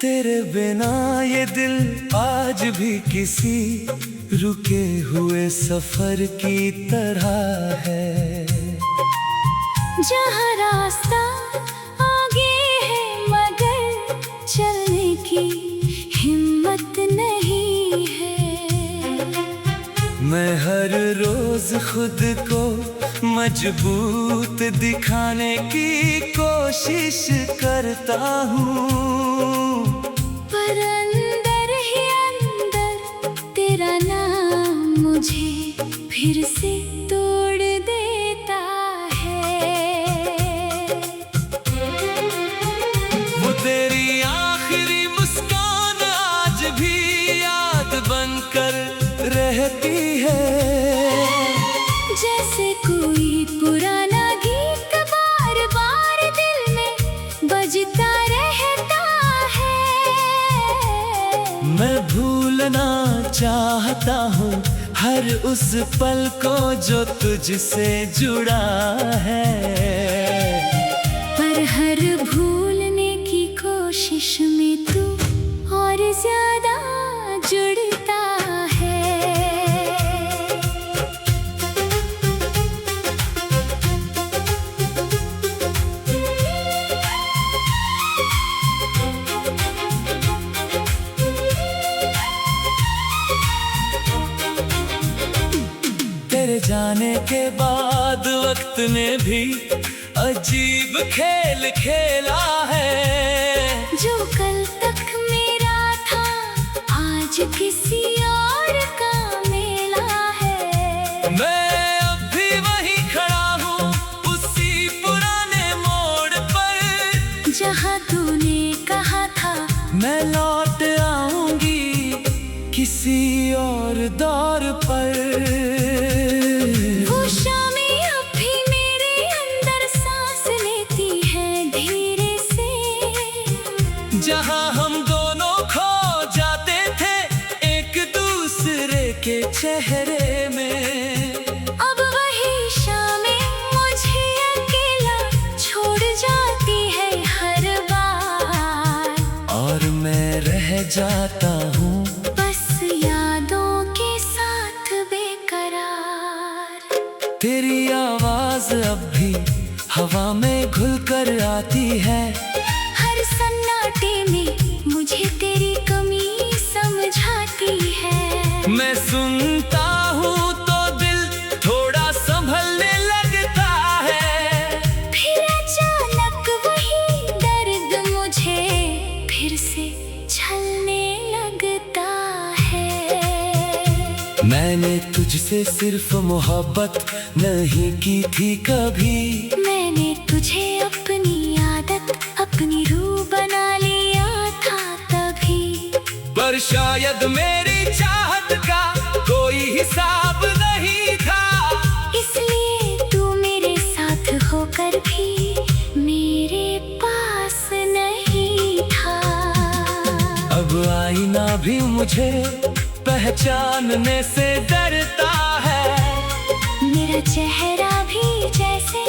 तेरे बिना ये दिल आज भी किसी रुके हुए सफर की तरह है। जहाँ रास्ता आगे है मगर चलने की हिम्मत नहीं है। मैं हर रोज खुद को मजबूत दिखाने की कोशिश करता हूँ, पर अंदर ही अंदर तेरा नाम मुझे फिर से तोड़ देता है। वो तेरी आखिरी मुस्कान आज भी याद बनकर रहती है। जैसे कोई पुराना गीत बार बार दिल में बजता रहता है। मैं भूलना चाहता हूँ हर उस पल को जो तुझसे जुड़ा है, पर हर भूलने की कोशिश में तू और ज्यादा जुड़ता है। तेरे जाने के बाद वक्त ने भी अजीब खेल खेला है। जो कल तक मेरा था आज किसी और का मेला है। मैं अब भी वहीं खड़ा हूँ उसी पुराने मोड़ पर, जहाँ तूने कहा था मैं लौट आऊंगी किसी और दौर पर। वो शामें अब भी मेरे अंदर सांस लेती है धीरे से। जहाँ हम दोनों खो जाते थे एक दूसरे के चेहरे में, अब वही शामें मुझे अकेला छोड़ जाती है हर बार, और मैं रह जाता हूँ बस यादों के साथ बेकरार। तेरी आवाज अब भी हवा में घुल कर आती है। हर सन्नाटे में मुझे तेरी कमी समझाती है। मैं सुनता हूँ तो दिल थोड़ा संभलने लगता है, फिर अचानक वही दर्द मुझे फिर से छलने लगता है। मैंने तुझसे सिर्फ मोहब्बत नहीं की थी कभी, मैंने तुझे अपनी आदत अपनी रूह बना लिया था तभी। पर शायद मेरी चाहत का कोई हिसाब नहीं था, इसलिए तू मेरे साथ होकर भी मेरे पास नहीं था। अब आईना भी मुझे पहचानने से डरता है। मेरा चेहरा भी जैसे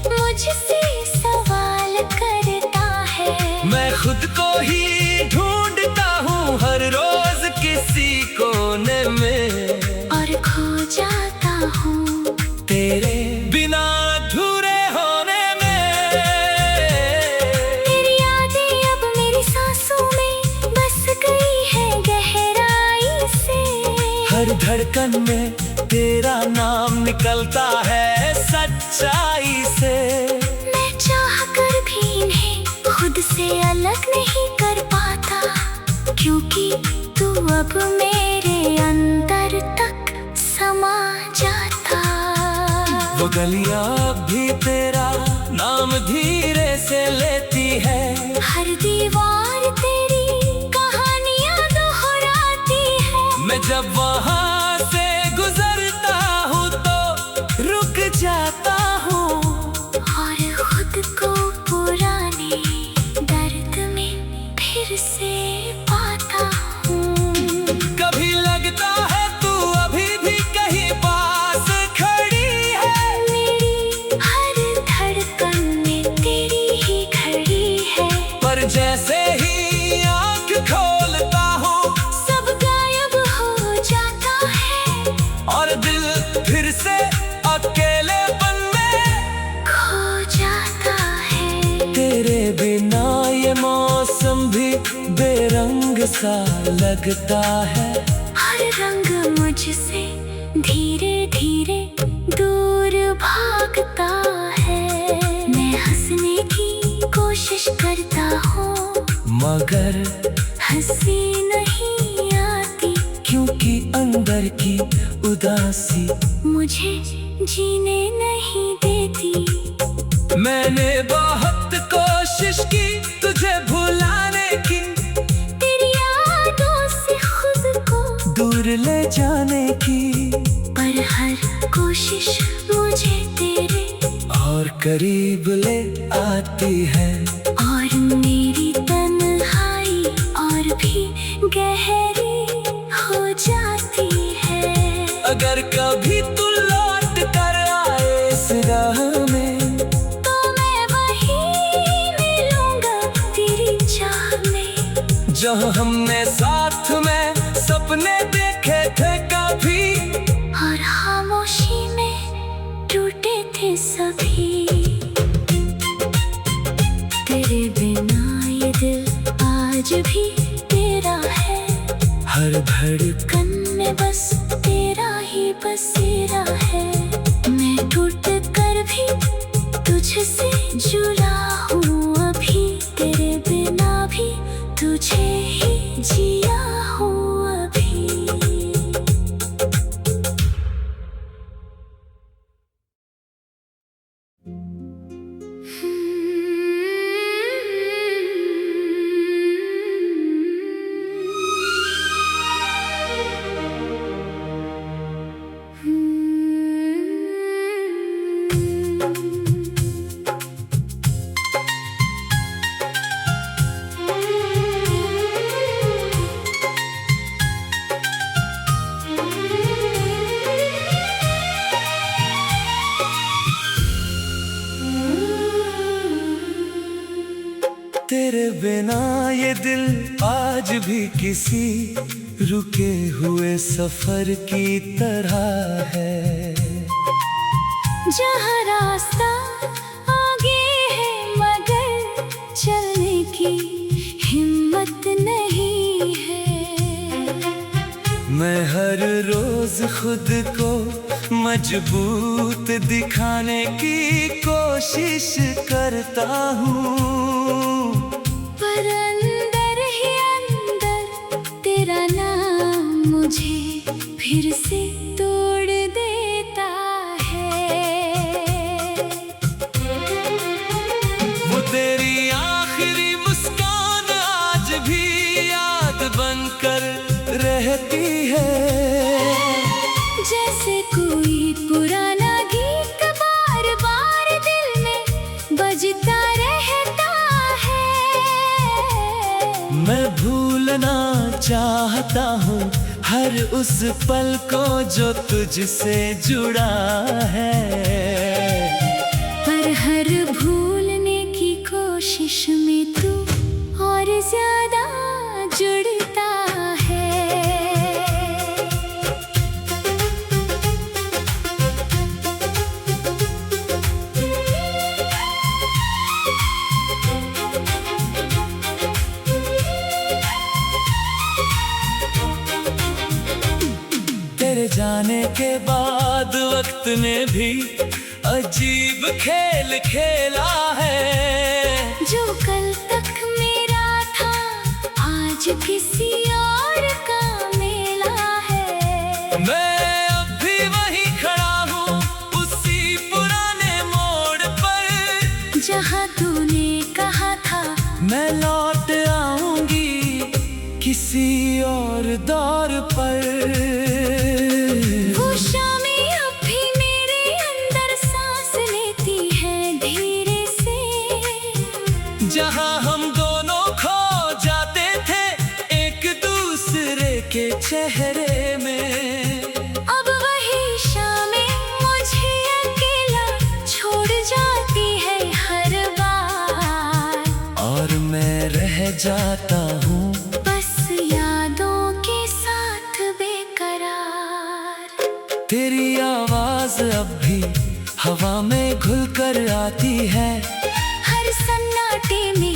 मुझसे सवाल करता है। मैं खुद को ही ढूंढता हूँ हर रोज किसी कोने में, और खो जाता हूँ तेरे बिना अधूरे होने में। तेरी यादें अब मेरी सांसों में बस गई है गहराई से। हर धड़कन में तेरा नाम निकलता है सच्चाई से। मैं चाह कर भी इन्हें खुद से अलग नहीं कर पाता, क्योंकि तू अब मेरे अंदर तक समा जाता। वो गलियां अब भी तेरा नाम धीरे से लेती है। हर दीवार तेरी कहानियां दोहराती है। मैं जब वहाँ से गुजरता हूँ तो रुक जाता हूँ, और खुद को पुराने दर्द में फिर से पाता हूँ। कभी लगता है तू अभी भी कहीं पास खड़ी है। मेरी हर धड़कन में तेरी ही घड़ी है। पर जैसे ही बिना ये मौसम भी बेरंग सा लगता है। हर रंग मुझसे धीरे धीरे दूर भागता है। मैं हंसने की कोशिश करता हूँ मगर हंसी नहीं आती, क्योंकि अंदर की उदासी मुझे जीने नहीं देती। मैंने बहुत कोशिश की तुझे भुलाने की, तेरी यादों से खुद को दूर ले जाने की, पर हर कोशिश मुझे तेरे और करीब ले आती है। और मेरी तन्हाई और भी गहरी हो जाती है। अगर कभी तू लौट कर आए इस राह में, तो मैं वहीं मिलूंगा तेरी चाह में, जहाँ हमने साथ में सपने देखे थे कभी, और खामोशी में टूटे थे सभी। तेरे बिना ये दिल आज भी तेरा है। हर धड़कन में बस तेरा ही बसेरा है। मैं टूट कर भी तुझसे जुड़ा हूँ अभी, तेरे बिना भी तुझे ही जिया हूँ अभी। तेरे बिना ये दिल आज भी किसी रुके हुए सफर की तरह है। जहाँ रास्ता आगे है मगर चलने की हिम्मत नहीं है। मैं हर रोज खुद को मजबूत दिखाने की कोशिश करता हूँ, पर अंदर ही अंदर तेरा नाम मुझे फिर से तोड़ देता है। वो तेरी आखिरी मुस्कान आज भी याद बनकर रहती है। जैसे कोई पुराना गीत बार बार दिल में बजता रहता है। मैं भूलना चाहता हूँ हर उस पल को जो तुझसे जुड़ा है, पर हर भूलने की कोशिश में तू और ज्यादा जुड़ता है। तेरे जाने के बाद वक्त ने भी अजीब खेल खेला है। जो कल तक मेरा था आज किसी और का मेला है। मैं अब भी वहीं खड़ा हूँ उसी पुराने मोड़ पर, जहाँ तूने कहा था मैं लौट आऊंगी किसी और दौर पर। वो शामें अब भी मेरे अंदर सांस लेती है धीरे से, जहाँ हम दोनों खो जाते थे एक दूसरे के चेहरे में। अब वही शामें मुझे अकेला छोड़ जाती है हर बार, और मैं रह जाता हूँ बस यादों के साथ बेकरार। तेरी आवाज अब भी हवा में घुल कर आती है। हर सन्नाटे में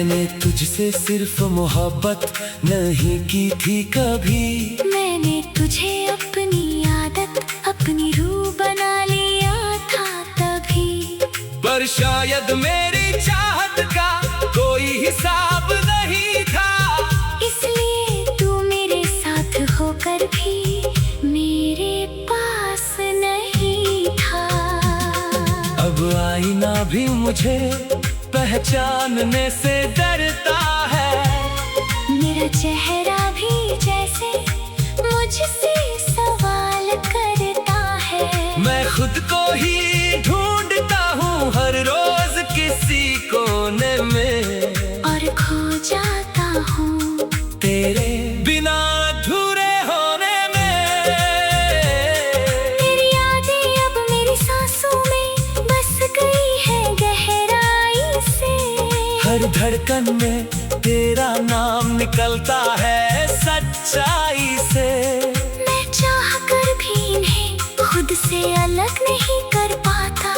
मैंने तुझसे सिर्फ मोहब्बत नहीं की थी कभी। मैंने तुझे अपनी आदत, अपनी रूह बना लिया था तभी। पर शायद मेरी चाहत का कोई हिसाब नहीं था, इसलिए तू मेरे साथ होकर भी मेरे पास नहीं था। अब आईना भी मुझे पहचानने से डरता है, मेरा चेहरा भी जैसे मुझसे सवाल करता है। मैं खुद को ही ढूंढता हूँ हर रोज किसी कोने में, और खो जाता हूँ तेरे बिना अधूरे होने में। तेरी यादें अब मेरी सांसों में बस गई है गहराई से। हर धड़कन में तेरा नाम निकलता है सच्चाई से। मैं चाह कर भी इन्हें खुद से अलग नहीं कर पाता,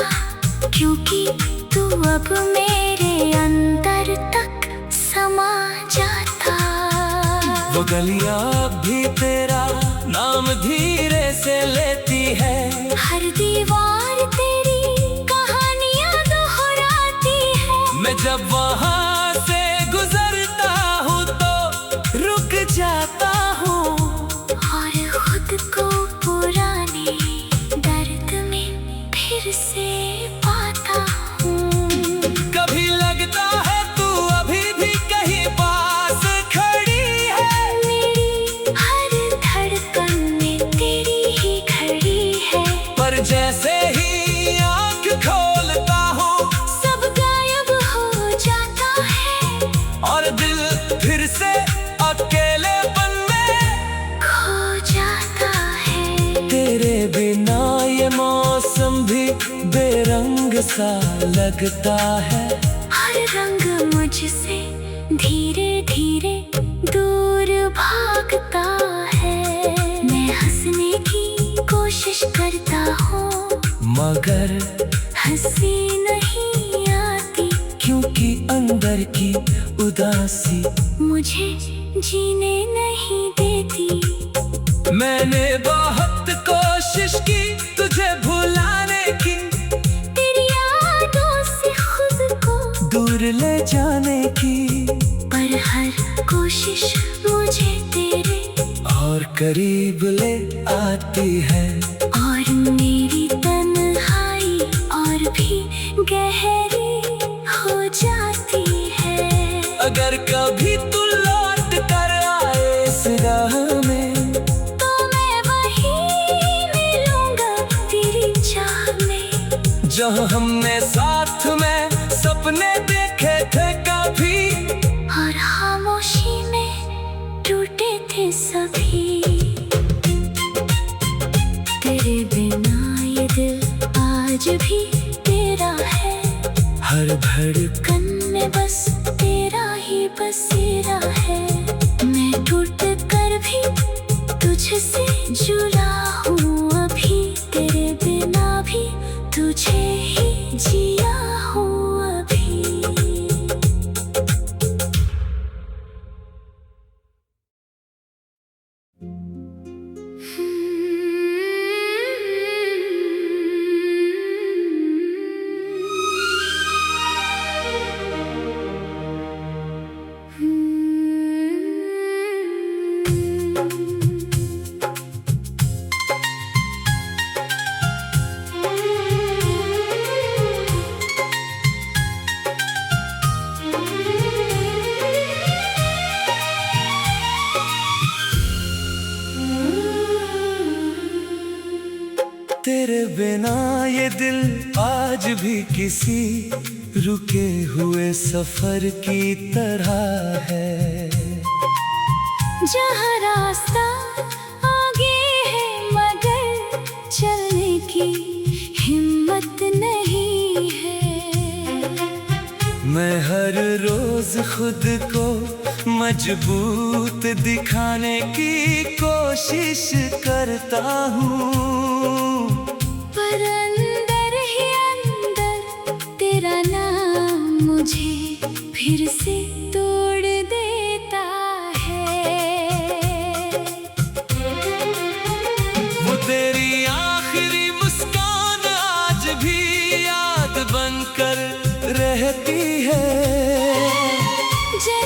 क्योंकि तू अब मेरे अंदर तक समा जाता। वो गलियां अब भी तेरा नाम धीरे से लेती है, हर दीवार तेरी कहानियां दोहराती है। मैं जब वहाँ से गुजरता हूँ तो रुक जाता हूँ, और खुद को पुराने दर्द में फिर से पाता हूँ। कभी लगता है तू अभी भी कहीं पास खड़ी है, मेरी हर धड़कन में तेरी ही घड़ी है। पर जैसे ही आँख खोलता हूँ सब गायब हो जाता है, और दिल फिर से अकेलेपन में खो जाता है। तेरे बिना ये मौसम भी बेरंग सा लगता है, हर रंग मुझसे धीरे धीरे दूर भागता है। मैं हंसने की कोशिश करता हूँ, मगर हंसी नहीं आती, क्योंकि अंदर की उदासी मुझे जीने नहीं देती। मैंने बहुत कोशिश की तुझे भुलाने की, तेरी यादों से खुद को दूर ले जाने की, पर हर कोशिश मुझे तेरे और करीब ले आती है। और मेरी तन्हाई और भी गहरी हो जाती है। अगर कभी तू लौट कर आए इस राह में, तो मैं वहीं मिलूंगा तेरी चाह में, जहाँ हमने साथ में सपने देखे थे कभी, और खामोशी में टूटे थे सभी। तेरे बिना ये दिल आज भी तेरा है, हर धड़कन कन में बस तेरा ही बसेरा है। मैं टूट कर भी तुझसे जुड़ा हूँ अभी, तेरे बिना भी तुझे ही जिया हूँ अभी। तेरे बिना ये दिल आज भी किसी रुके हुए सफर की तरह है। जहाँ रास्ता आगे है मगर चलने की हिम्मत नहीं है। मैं हर रोज खुद को मजबूत दिखाने की कोशिश करता हूँ, पर अंदर ही अंदर तेरा नाम मुझे फिर से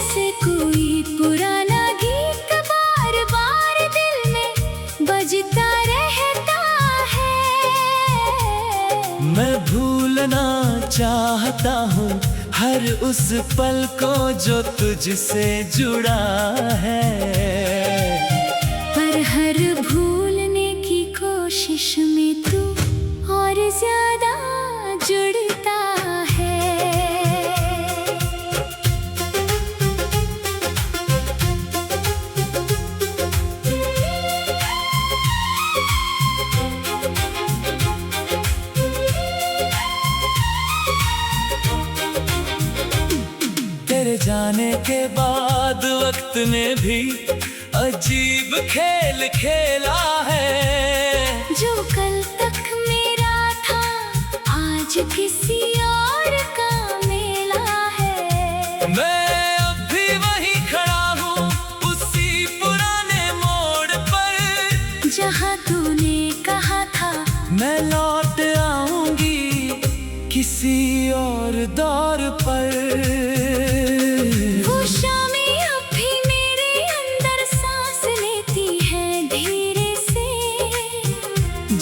जैसे कोई पुराना गीत बार बार दिल में बजता रहता है। मैं भूलना चाहता हूँ हर उस पल को जो तुझसे जुड़ा है, पर हर भूलने की कोशिश में तू और ज्यादा जुड़ता है। तेरे जाने के बाद वक्त ने भी अजीब खेल खेला है। जो कल तक मेरा था आज किसी और का मेला है। मैं अब भी वहीं खड़ा हूँ उसी पुराने मोड़ पर, जहाँ तूने कहा था मैं लौट आऊंगी किसी और दौर पर। वो शामें अब भी मेरे अंदर सांस लेती है धीरे से,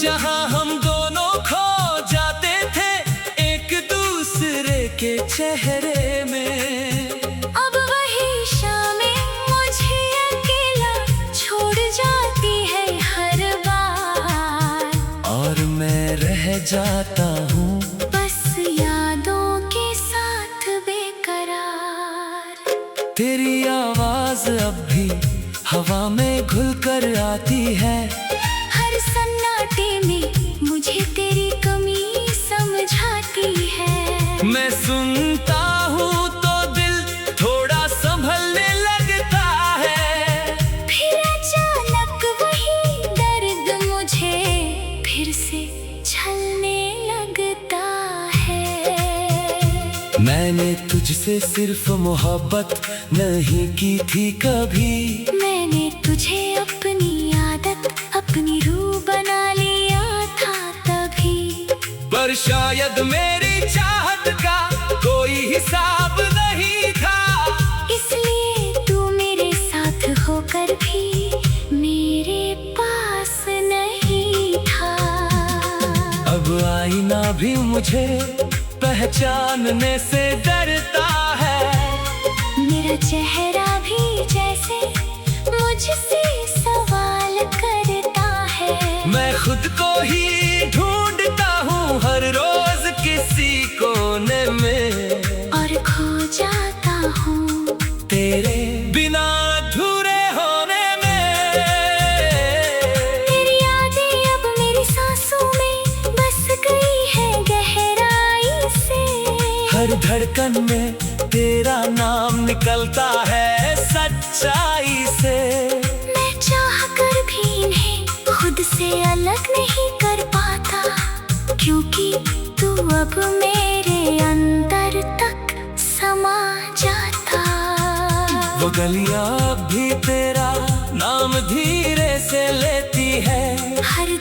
जहाँ हम दोनों खो जाते थे एक दूसरे के चेहरे में। अब वही शामें मुझे अकेला छोड़ जाती है हर बार, और मैं रह जाता हूँ बस यादों के साथ बेकरार। तेरी आवाज अब भी हवा में घुल कर आती है। हर सन्नाटे में मुझे तेरी कमी समझाती है। मैं सुनता हूँ तो दिल थोड़ा संभलने लगता है, फिर अचानक वही दर्द मुझे फिर से छलने लगता है। मैंने तुझसे सिर्फ मोहब्बत नहीं की थी कभी, मैंने तुझे अपनी आदत अपनी रूह बना लिया था तभी। पर शायद मेरी चाहत का कोई हिसाब नहीं था, इसलिए तू मेरे साथ होकर भी मेरे पास नहीं था। अब आईना भी मुझे पहचानने से डरता है। मेरा चेहरा भी जैसे मुझसे सवाल करता है। मैं खुद को ही ढूंढता हूँ हर रोज किसी कोने में, और खो जाता हूँ तेरे बिना अधूरे होने में। तेरी यादें अब मेरी सांसों में बस गई है गहराई से। हर धड़कन में तेरा नाम निकलता है सच्चाई से। मैं चाह कर भी इन्हें खुद से अलग नहीं कर पाता, क्योंकि तू अब मेरे अंदर तक समा जाता। वो गलियां अब भी तेरा नाम धीरे से लेती है। हर